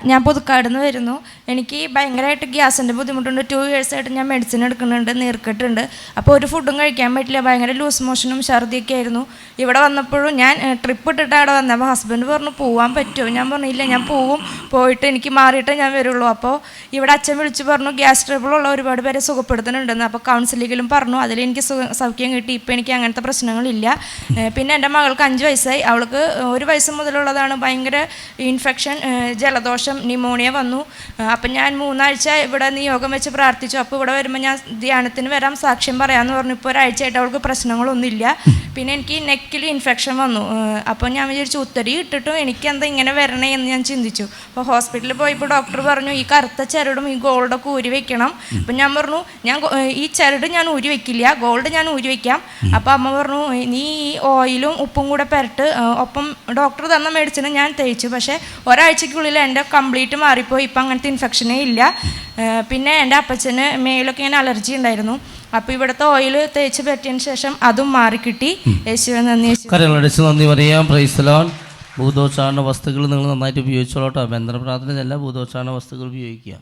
ഞാൻ പുതുക്കാട് നിന്ന് വരുന്നു. എനിക്ക് ഭയങ്കരമായിട്ട് ഗ്യാസിൻ്റെ ബുദ്ധിമുട്ടുണ്ട്. 2 years ആയിട്ട് ഞാൻ മെഡിസിൻ എടുക്കുന്നുണ്ട്, നീർക്കെട്ടുണ്ട്. അപ്പോൾ ഒരു ഫുഡും കഴിക്കാൻ പറ്റില്ല. ഭയങ്കര ലൂസ് മോഷനും ഛർദിയൊക്കെ ആയിരുന്നു. ഇവിടെ വന്നപ്പോഴും ഞാൻ ട്രിപ്പ് ഇട്ടിട്ട് അവിടെ വന്നത്. അപ്പോൾ ഹസ്ബൻഡ് പറഞ്ഞു പോകാൻ പറ്റുമോ? ഞാൻ പറഞ്ഞില്ല, ഞാൻ പോവും, പോയിട്ട് എനിക്ക് മാറിയിട്ടേ ഞാൻ വരുള്ളൂ. അപ്പോൾ ഇവിടെ അച്ഛൻ വിളിച്ച് പറഞ്ഞു ഗ്യാസ് ട്രബിളുള്ള ഒരുപാട് പേരെ സുഖപ്പെടുത്തുന്നുണ്ടെന്ന്. അപ്പോൾ കൗൺസിലിങ്ങിലും പറഞ്ഞു, അതിലെനിക്ക് സൗഖ്യം കിട്ടി. ഇപ്പോൾ എനിക്ക് അങ്ങനത്തെ പ്രശ്നങ്ങളില്ല. പിന്നെ എൻ്റെ മകൾക്ക് 5 വയസ്സായി. അവൾക്ക് 1 വയസ്സ് മുതലുള്ളതാണ് ഭയങ്കര ഇൻഫെക്ഷൻ, ജലദോഷം, ന്യൂമോണിയ വന്നു. അപ്പം ഞാൻ 3 ആഴ്ച ഇവിടെ നിയോഗം വെച്ച് പ്രാർത്ഥിച്ചു. അപ്പോൾ ഇവിടെ വരുമ്പോൾ ഞാൻ ധ്യാനത്തിന് വരാം, സാക്ഷ്യം പറയാമെന്ന് പറഞ്ഞു. ഇപ്പോൾ 1 ആഴ്ചയായിട്ട് അവൾക്ക് പ്രശ്നങ്ങളൊന്നുമില്ല. പിന്നെ എനിക്ക് നെക്കിൽ ഇൻഫെക്ഷൻ വന്നു. അപ്പോൾ ഞാൻ വിചാരിച്ചു ഉത്തരി ഇട്ടിട്ടും എനിക്കെന്താ ഇങ്ങനെ വരണേ എന്ന് ഞാൻ ചിന്തിച്ചു. അപ്പോൾ ഹോസ്പിറ്റലിൽ പോയപ്പോൾ ഡോക്ടർ പറഞ്ഞു ഈ കറുത്ത ചരടും ഈ ഗോൾഡൊക്കെ ഊരി വെക്കണം. അപ്പം ഞാൻ പറഞ്ഞു ഈ ചരട് ഞാൻ ഊരി വെക്കില്ല, ഗോൾഡ് ഞാൻ ഊരി വെക്കാം. അപ്പോൾ അമ്മ പറഞ്ഞു നീ ഈ ഓയിലും ഉപ്പും കൂടെ പെരട്ട്. ഒപ്പം ഡോക്ടർ തന്ന മെഡിസിന് ഞാൻ തേച്ചു. പക്ഷേ 1 ആഴ്ചയ്ക്കുള്ളിൽ എൻ്റെ കംപ്ലീറ്റ് മാറിപ്പോയി. ഇപ്പം അങ്ങനത്തെ ഇൻഫെക്ഷനേ ഇല്ല. പിന്നെ എൻ്റെ അപ്പച്ചന് മേലൊക്കെ ഇങ്ങനെ അലർജി ഉണ്ടായിരുന്നു. അപ്പോൾ ഇവിടുത്തെ ഓയിൽ തേച്ച് പറ്റിയതിന് ശേഷം അതും മാറിക്കിട്ടി. യേശുവേ നന്ദി. കരങ്ങളടിച്ച് നന്ദി പറയാം. Praise the Lord. ഭൂതോച്ചാരണ വസ്തുക്കൾ നിങ്ങൾ നന്നായിട്ട് ഉപയോഗിച്ചോളട്ടോ. ബന്ധന പ്രാർത്ഥന ചെല്ല ഭൂതോച്ചാരണ വസ്തുക്കൾ ഉപയോഗിക്കുക.